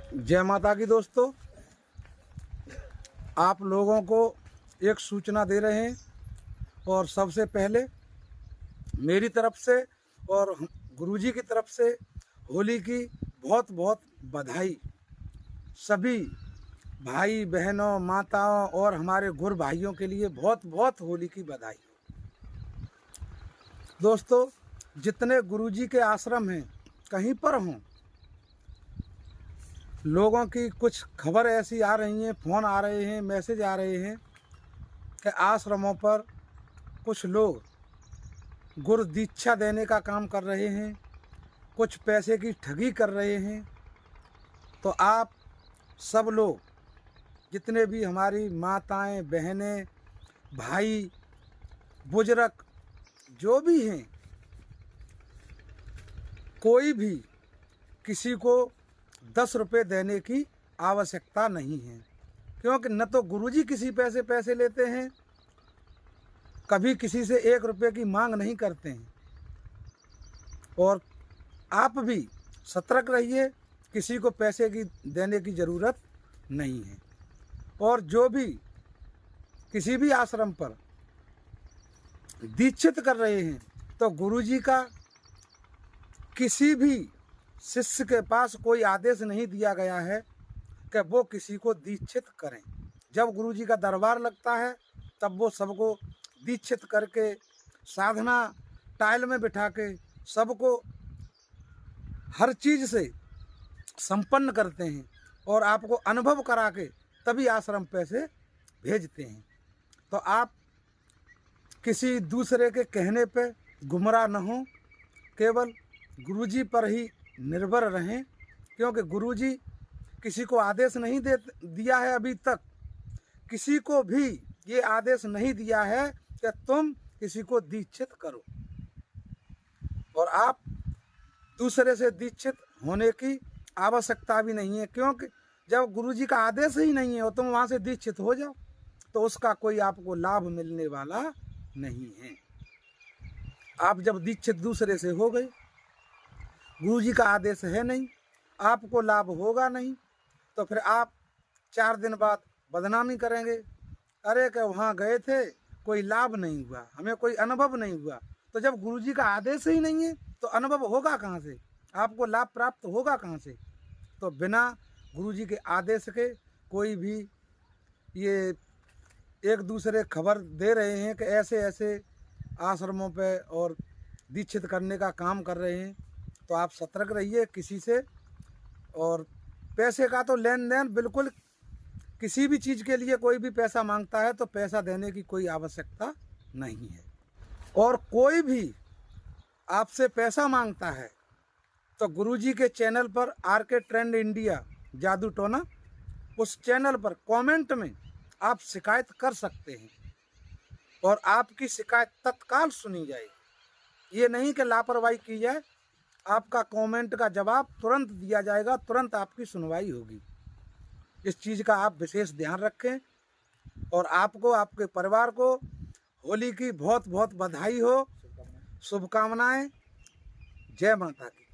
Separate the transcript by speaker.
Speaker 1: जय माता की दोस्तों, आप लोगों को एक सूचना दे रहे हैं और सबसे पहले मेरी तरफ से और गुरुजी की तरफ से होली की बहुत बहुत बधाई। सभी भाई बहनों, माताओं और हमारे गुरु भाइयों के लिए बहुत बहुत होली की बधाई। दोस्तों, जितने गुरुजी के आश्रम हैं, कहीं पर हों, लोगों की कुछ खबर ऐसी आ रही हैं, फ़ोन आ रहे हैं, मैसेज आ रहे हैं कि आश्रमों पर कुछ लोग गुरु दीक्षा देने का काम कर रहे हैं, कुछ पैसे की ठगी कर रहे हैं। तो आप सब लोग, जितने भी हमारी माताएं, बहनें, भाई, बुजुर्ग जो भी हैं, कोई भी किसी को 10 रुपये देने की आवश्यकता नहीं है, क्योंकि न तो गुरुजी किसी पैसे लेते हैं, कभी किसी से 1 रुपये की मांग नहीं करते हैं। और आप भी सतर्क रहिए, किसी को पैसे की देने की ज़रूरत नहीं है। और जो भी किसी भी आश्रम पर दीक्षित कर रहे हैं, तो गुरुजी का किसी भी शिष्य के पास कोई आदेश नहीं दिया गया है कि वो किसी को दीक्षित करें। जब गुरुजी का दरबार लगता है, तब वो सबको दीक्षित करके साधना टाइल में बिठा के सबको हर चीज़ से संपन्न करते हैं और आपको अनुभव करा के तभी आश्रम पैसे भेजते हैं। तो आप किसी दूसरे के कहने पे गुमराह न हों, केवल गुरुजी पर ही निर्भर रहें, क्योंकि गुरुजी किसी को आदेश नहीं दिया है। अभी तक किसी को भी ये आदेश नहीं दिया है कि तुम किसी को दीक्षित करो, और आप दूसरे से दीक्षित होने की आवश्यकता भी नहीं है, क्योंकि जब गुरुजी का आदेश ही नहीं है और तुम वहाँ से दीक्षित हो जाओ तो उसका कोई आपको लाभ मिलने वाला नहीं है। आप जब दीक्षित दूसरे से हो गए, गुरुजी का आदेश है नहीं, आपको लाभ होगा नहीं, तो फिर आप 4 दिन बाद बदनामी करेंगे, अरे कि वहाँ गए थे, कोई लाभ नहीं हुआ, हमें कोई अनुभव नहीं हुआ। तो जब गुरुजी का आदेश ही नहीं है तो अनुभव होगा कहाँ से, आपको लाभ प्राप्त होगा कहाँ से। तो बिना गुरुजी के आदेश के कोई भी ये एक दूसरे खबर दे रहे हैं कि ऐसे ऐसे आश्रमों पे और दीक्षित करने का काम कर रहे हैं, तो आप सतर्क रहिए किसी से। और पैसे का तो लेन देन बिल्कुल, किसी भी चीज़ के लिए कोई भी पैसा मांगता है तो पैसा देने की कोई आवश्यकता नहीं है। और कोई भी आपसे पैसा मांगता है तो गुरुजी के चैनल पर आरके ट्रेंड इंडिया जादू टोना, उस चैनल पर कमेंट में आप शिकायत कर सकते हैं और आपकी शिकायत तत्काल सुनी जाएगी। ये नहीं कि लापरवाही की जाए, आपका कमेंट का जवाब तुरंत दिया जाएगा, तुरंत आपकी सुनवाई होगी। इस चीज़ का आप विशेष ध्यान रखें। और आपको, आपके परिवार को होली की बहुत बहुत बधाई हो, शुभकामनाएं। जय माता की।